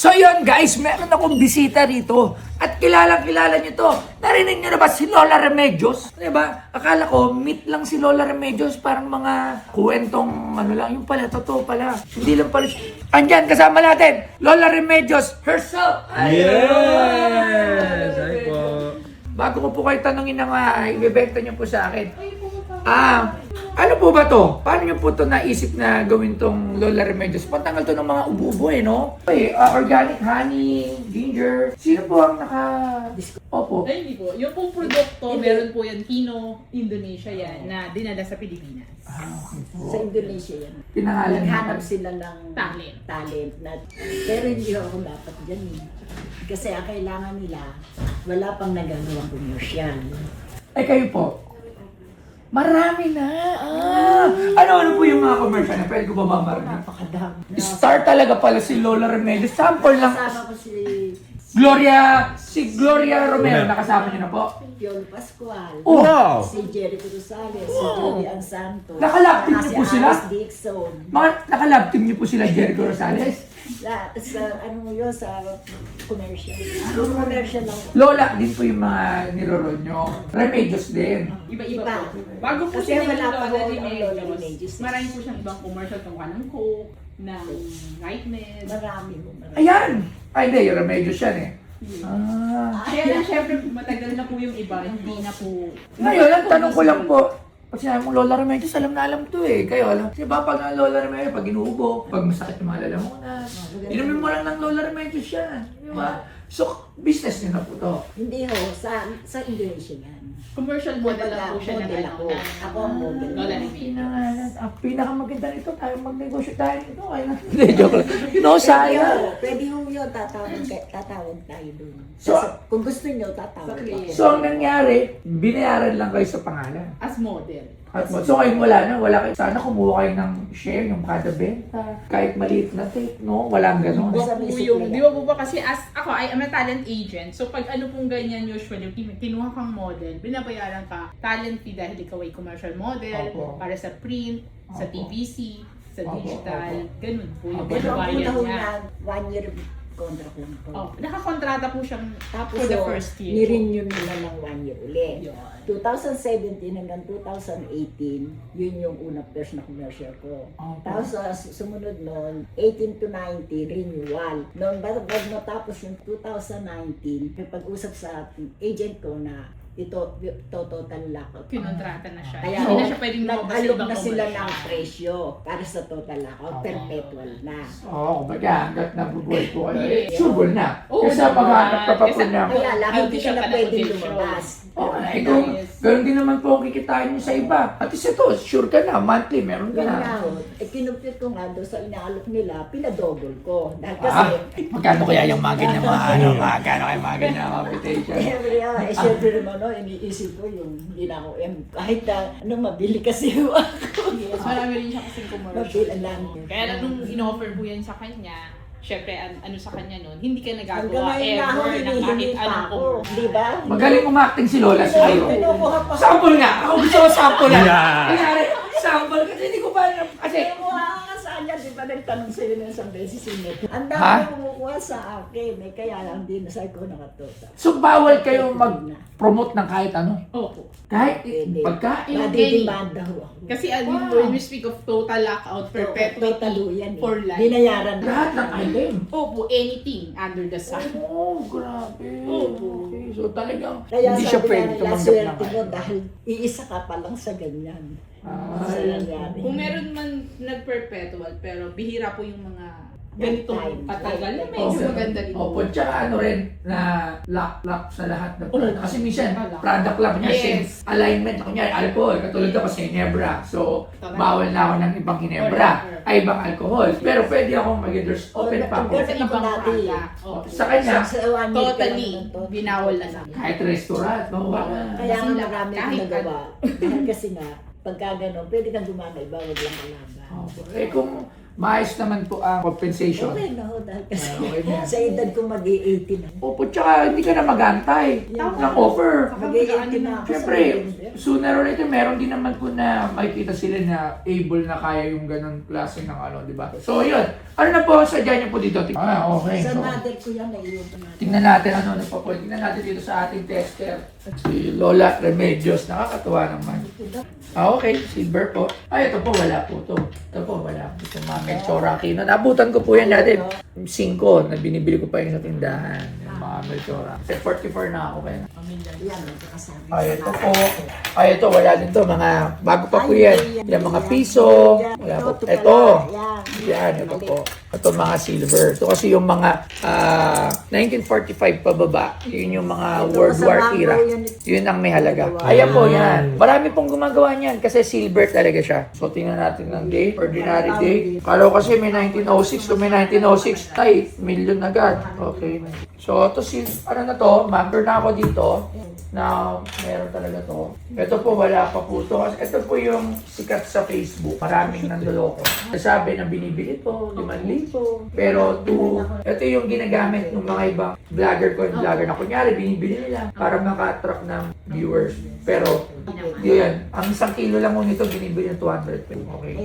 So yun guys, meron akong bisita rito. At kilala nyo to. Narinig nyo na ba si Lola Remedios? Diba? Akala ko, meet lang si Lola Remedios. Parang mga kwentong ano lang. Yung pala, totoo pala. Hindi lang pala siya. Andyan, kasama natin, Lola Remedios herself. Yes! Ay po. Bago ko po kayo tanongin na nga, ibebenta nyo po sa akin. Ano po ba to? Paano nyo po to naisip na gawin tong Lola Remedios? Pantanggal to ng mga ubo-ubo no? Organic honey, ginger. Sino po ang Opo. Ay, hindi po. Yung pong produkto, meron po yan, Kino, Indonesia yan, na dinala sa Pilipinas. Okay po. Sa Indonesia yan. Pinangalan Naghanap natin. sila ng talent na, pero hindi ako dapat dyan eh. Kasi ang kailangan nila, wala pang nagagawang commercial. Ay kayo po. Marami na. Ano po yung mga commercial na pwede ko ba mamarinig? Napakadami. Star talaga pala si Lola Remedios. Sample lang. Kasama ko si Gloria Romero. Nakasama niyo na po. Piolo Pascual, Oh. Wow! si Jericho Rosales, si Judy Ang Santos, Nakalab team saka niyo si po sila? Alice Dixon. Mga nakalab team niyo po sila Jericho Rosales. Sa ano mo yun, sa commercial. Yung commercial lang. Lola din po yung mga nirorol nyo. Remedios din. Iba-iba Iba. po. Bago po Kasi siya wala ng pa Lola ho ang Lola Remedios, Remedios. marami po siyang ibang commercial tungkol ng Coke, ng Nightmare. Marami mo. Ayan! Ay, hindi. Yung Remedios yan eh. Kaya lang, syempre, matagal na po yung iba, hindi na po. Ngayon, ang tanong ko lang po. Pag sinabi mong Lola Remedios, alam na alam to eh. Kayo alam. Kasi ba pag ang Lola Remedios, pag inuubo, pag masakit yung mga lalamunan, inumin mo lang ng Lola Remedios yan. Di ba? So, business niyo na po to. Hindi ho, sa Indonesia yan. Commercial model lang po siya ng Model ano, ako. ng Ako ang model. Lola Remedios. Pinangalan. Ang pinakamaganda nito, tayo magnegosyo tayo nito. Hindi, joke lang. No, sayang. Pwede ho yun, tatawag tayo dun. So, Kung gusto nyo, tatawag Sa client. tayo. So, ang nangyari, binayaran lang kayo sa pangalan. As model. So, ngayon wala na. Wala kayo. Sana kumuha kayo ng share, yung kada benta. Kahit maliit na take, no? Walang ganun. Basta Po may yung, supli di ba po ba kasi as ako, I am a talent agent. So pag ano pong ganyan usually, kinuha kang model, binabayaran ka talent fee dahil ikaw ay commercial model, Opo. para sa print, sa Opo. TVC, sa Opo, digital, opo. ganun po yung Opo. Pero ang binabayad una ho niya. na 1 year contract lang po. Oh, nakakontrata po siyang Tapos for the so, first year. ni-renew nila ng 1 year ulit. Yun. 2017 hanggang 2018, yun yung unang first na commercial ko. Opo. Tapos sumunod nun, 18 to 19, renewal. Noong bago matapos yung 2019, may pag-usap sa agent ko na ito total lockout. Kinontrata na siya. Kaya Hindi na siya pwedeng lumabas sa nag-alok ibang na sila ng commercial. presyo para sa total lockout, Opo. perpetual na. Oo, kumbaga, hanggat nabubuhay po kayo, Yeah. sureball na. Oo, Kasi naman. paghanap ka pa po Kasi- ng... Kaya lang, Hindi hindi siya sila pa pwedeng nag-condition. lumabas. Oo, kung ganun din naman po ang kikitain nyo sa iba. At least ito, sure ka na, monthly, meron ka Yun na. nga ho, kinumpit ko nga doon sa inaalok nila, pinadouble ko. Dahil kasi, Magkano kaya yung mga ganyan mga ano, magkano kaya mga ganyan mga invitation? syempre naman, no, iniisip ko yung hindi na ako, kahit na, mabili kasi ho ako. Yes, marami rin siya kasing commercial. Mabili lang. Kaya lang nung in-offer po yan sa kanya, syempre ano sa kanya nun, hindi ka Hanggang nagagawa ngayon na ako, ever ng kahit hinihingi pa anong ako. commercial. Di ba? Magaling umacting si Lola siguro. Pinukuha pa. Sample nga! Ako gusto ko sample na. Yeah. Kunyari, sample kasi hindi ko pa alam. Kasi, Pinukuha ka sa kanya, di ba nagtanong sa'yo ng isang beses sinip. Ang Ha? dami kumukuha sa akin, eh, kaya lang din sa ko nakatota. so bawal kayo mag-promote ng kahit ano. Opo. Kahit Pwede. pagkain. Nadidimanda ho ako. Kasi Wow. when we speak of total lockout, perpetuity Totalo yan eh. for life. Binayaran na. Lahat ng item. Opo, anything under the sun. Oh, grabe. Opo. Okay, so talagang Kaya hindi siya sabi pwede nga nila, tumanggap ng swerte mo item. dahil iisa ka pa lang sa ganyan. Sa Ay. nangyari. Kung meron man nag-perpetual, pero bihira po yung mga ganitong patagal na medyo maganda rin. Opo, tsaka ano rin, na lock sa lahat ng product. Oo. Kasi minsan, Lock. product lang niya, Yes. same alignment. Kunyari, alcohol, katulad ako sa Ginebra. So, Tama. bawal na ako ng ibang Ginebra, Or- ay ibang alcohol. Pero pwede akong mag-endorse, open pa ako. Sa ibang product. Opo. Sa kanya, Sa 1 year ka Totally, lang ng total. binawal na sa akin. kahit restaurant, mahuwa ka. Kaya Kasi nga lahat, marami kahit kang nagawa. Dahil kasi nga, pagka gano'n, pwede kang gumamay, bawag lang kalaban. Opo. Eh kung maayos naman po ang compensation. Okay na ho, dahil kasi Okay na yan. sa edad ko mag-18 na. Opo, tsaka hindi ka na mag-antay ng offer. Mag-18 na ako. Siyempre, sooner or later, meron din naman po na makikita sila na able na kaya yung ganun klase ng ano, di ba? So, yun. Ano na po, sadya niyo po dito? Okay. Sa So, mother ko yan, naiyon ko natin. tingnan natin ano na po. Tingnan natin dito sa ating tester. Si Lola Remedios. Nakakatuwa naman. Okay. Silver po. Ay, ito po. Wala po to. Ito po. Wala. Ito mga Melchora Aquino. Nabutan ko po yan natin. 5 na binibili ko pa yun sa tindahan. Yung mga Melchora. Kasi 44 na ako kaya. Yan, nagkakasabi. Ay, ito po. Ay, ito. Wala din to. Mga bago pa po yan. Yan mga piso. Wala po. Ito. Yan. Ito po. Ito mga silver. Ito kasi yung mga 1945 pababa. Yun yung mga World War era. Yun ang may halaga. Ayan po yan. Marami pong gumagawa niyan kasi silver talaga siya. So tingnan natin ng date. Ordinary date. Kala ko kasi may 1906. Kung may 1906, ay, million agad. Okay. So ito si, ano na to, member na ako dito. Na meron talaga to. Ito po, wala pa po to. Kasi ito po yung sikat sa Facebook. Maraming nandoloko. Sabi na binibili to, 5,000. Pero ito yung ginagamit ng mga ibang vlogger ko. Yung vlogger na kunyari, binibili nila para maka-attract ng viewers. Pero, yun. Ang 1 kilo lang mo nito, binibili ng 200 pesos. Okay.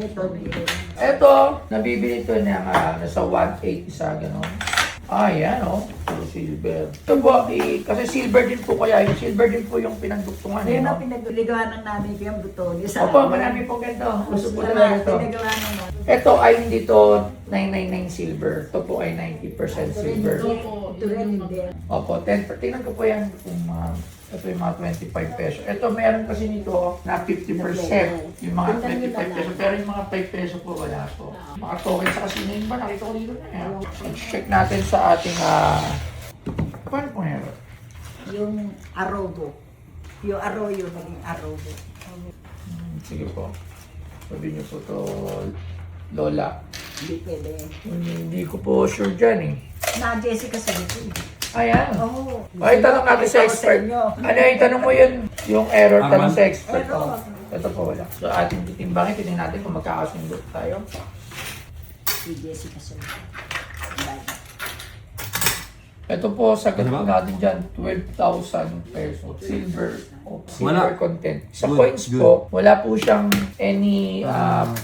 Ito, nabibili ito ng nasa 1.8 isa, gano'n. Yan puro silver. Ito po, kasi silver din po kaya, yung silver din po yung pinagduktungan Ayun no? na pinagligawan ng namin ko yung buto. Opo, marami po ganito. Gusto po talaga ito. Pinagawa naman. Ito ay hindi to 999 silver. Ito po ay 90% silver. Ito rin hindi. Opo, 10. Tingnan ko po yan kung ito yung mga 25 pesos. Ito meron kasi nito na 50%. Yung mga 25 pesos. Pero yung mga 5 pesos po wala po. Mga token sa casino yun ba? Nakita ko dito na yan. Check natin sa ating paano po meron? Yung arobo. Yung arroyo, naging arobo. Sige po. Sabi niyo po to Lola. Hindi pwede. Hindi ko po sure dyan eh. Na Jessica sa dito. Ayan. Oo. Ay, tanong natin sa expert. Ano yung tanong mo yun? Yung error, tanong sa expert. Error. Ito po wala. So ating titimbangin, tingnan natin kung magkakasundo tayo. Si Jessica sa dito. Ito po, sagot po natin dyan, 12,000 pesos. Silver. Silver content. Sa coins po, wala po siyang any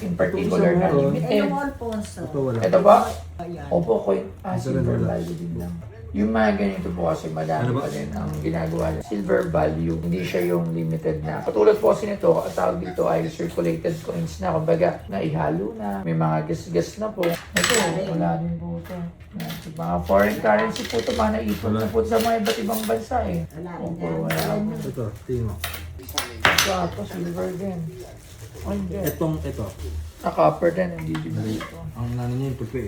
in particular na limited. Yung Alfonso. Ito ba? Ayan. Opo, coin. Silver value din lang. Yung mga ganito po kasi madami pa rin ang ginagawa niya. Silver value, hindi siya yung limited na. Katulad po kasi nito, ang tawag dito ay circulated coins na. Kumbaga, naihalo na. May mga gas-gas na po. Ito, wala din po ito. Mga foreign currency po ito, mga naipon na po sa mga iba't ibang bansa eh. Opo, wala po. Ito, tingin mo. Ito, silver din. Oh, hindi. Ito. Copper din, hindi din dito. Ang nano niya yung puti.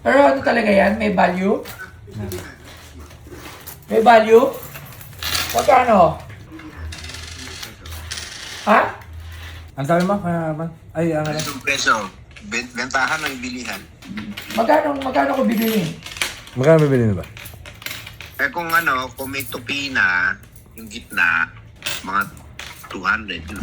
Pero ano talaga yan? May value? May value? Magkano? Ha? Ang sabi mo? Ay, ang ano? Peso. Bentahan ng bilihan. Magkano ko bibilin? Magkano bibili na ba? Eh kung kung may tupi na, yung gitna, mga 200 yun.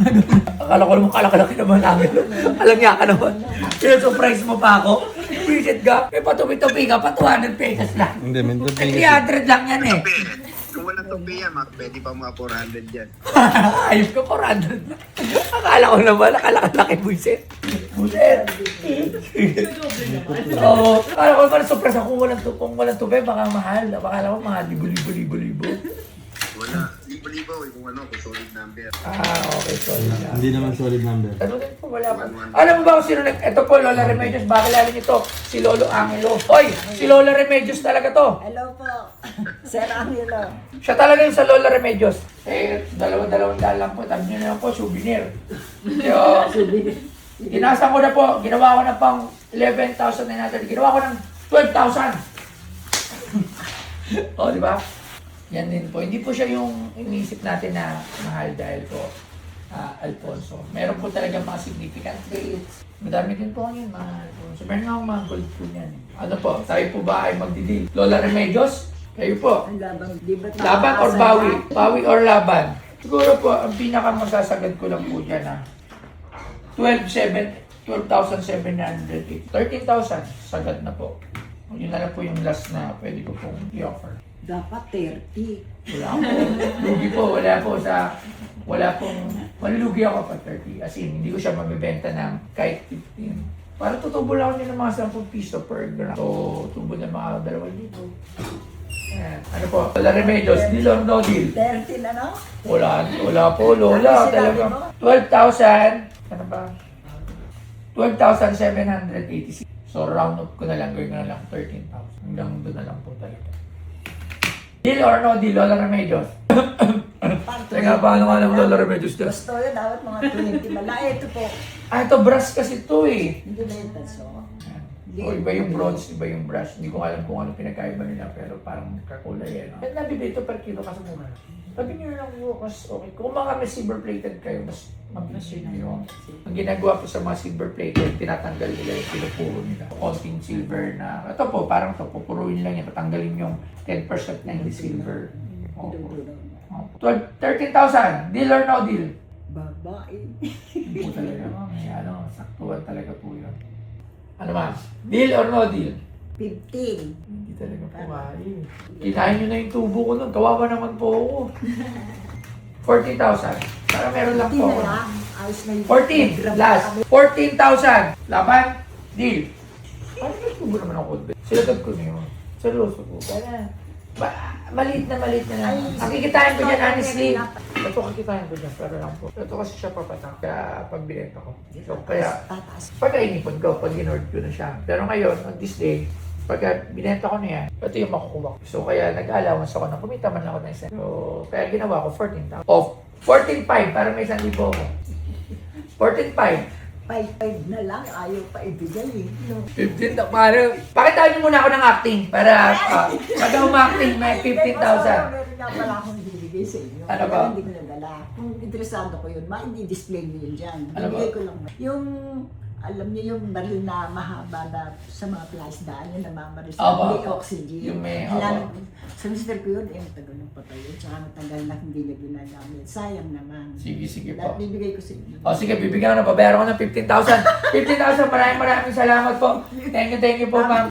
Akala ko naman kalaki naman namin. Alam niya ka naman. Surprise mo pa ako. Visit ka. May patupi-tupi ka pa 200 pesos lang. Hindi, may Eh, 300 lang yan eh. Tupi. Kung walang tupi yan, pwede pa mga 400 yan. Ayos ko 400 na. Akala ko naman, nakalaki buisit. Buisit. Oo. Akala ko naman surprise ako kung walang tupi, baka mahal. Akala ko mga libo-libo. Wala. Libo-libo kung kung solid number. Okay, sorry. Hindi naman solid number. Ano din po, wala po. Alam mo ba kung sino ito po, Lola Remedios, bakilala niyo to? Si Lolo Angelo. Hoy, si Lola Remedios talaga to. Hello po. Sir Angelo. Siya talaga yung sa Lola Remedios. Eh, dalawang daan lang po. Tabi niyo na lang po, souvenir. Yo, tinasan ko na po. Ginawa ko na pang 11,900. Ginawa ko ng 12,000. O, di ba? Yan din po. Hindi po siya yung iniisip natin na mahal dahil po Alfonso. Meron po talaga mga significant dates. Madami din po yun, mga Alfonso. Meron nga akong mga gold po niyan. Ano po, tayo po ba ay magdidil? Lola Remedios? Kayo po. Ang labang, di ba? Laban or bawi? Bawi or laban? Siguro po, ang pinakamasasagad ko lang po dyan 12,700 12,780. 13,000, sagad na po. Yun na lang po yung last na pwede ko pong i-offer. Dapat 30. Wala po. Lugi po, wala po sa... Wala pong... Malulugi ako pag 30. As in, hindi ko siya mabibenta ng kahit 15. Para tutubo lang ako ng mga 10 piso per gram. So, tubo na mga 2 dito. Ayan. Ano po? Wala remedios. Deal or no deal? 30 na, no? Wala po, Lola. Ano sinabi Talaga. mo? 12,000. Ano ba? 12,786. So, round up ko na lang. Gawin ko na lang 13,000. Hanggang doon na lang po talaga. Deal or no deal? Lola Remedios. Teka, paano nga lang Lola Remedios dyan? Gusto yun, dapat mga 20 mala. Ito po. Ah, ito brass kasi ito eh. Hindi na yung taso. O iba yung bronze, iba yung brush. Hindi ko alam kung ano pinagkaiba nila, pero parang kakulay yan. At nabibili ito per kilo kasi mura. Sabi niyo lang po, mas okay. Kung mga may silver plated kayo, mas mabilis yun yun. Ang ginagawa po sa mga silver plated, tinatanggal nila yung pinupuro nila. Konting silver na, ito po, parang ito, pupuruin lang yan, tatanggalin yung 10% na hindi silver. Opo. 13,000, deal or no deal? Babae. Hindi po talaga, may ano, saktuan talaga po yun. Ano ma'am? Deal or no deal? 15. Hindi talaga po kaya. Kinain nyo na yung tubo ko nun. Kawawa naman po ako. 40,000. Para meron lang 15 po na ako. lang. Ayos na yung 14. Last. 14,000. Laban. Deal. Parang may tubo naman ako. Silagad ko na yun. Seryoso po. Kaya maliit na lang. Ang kikitain ko dyan, honestly. Ito kikitain ko dyan, pero lang po. Ito kasi siya papatak. Kaya pag binenta ko. So, kaya Tataas. pagkainipon ko, pag in-order ko na siya. Pero ngayon, on this day, pagka binenta ko na yan, ito yung makukuha ko. So kaya nag-allowance ako na kumita man lang ako ng isa. So kaya ginawa ko 14,000. Of 14,500 para may 1,000 ako. 14,500. 5 na lang. Ayaw pa ibigay eh. No. 15 na para. Pakitaan niyo muna ako ng acting para pag umacting may 15,000. Meron nga pala akong bibigay sa inyo. Ano ba? Kaya hindi ko nadala. Kung interesado ko yun, hindi-display niyo yun dyan. Ano Bibigay ba? ko lang. Yung, alam niyo yung baril na mahaba na sa mga plasdaan yung namamaris na Aba. may oxygen. Yung may- Kailangan, aba. sa mister ko yun, tagal ng patay yun. Tsaka matagal na hindi na ginagamit. Sayang naman. Sige Lahat po. bibigay ko sa inyo. O sige, bibigyan ko na. Babayaran ko ng 15,000. 15,000. Maraming salamat po. Thank you po ma'am.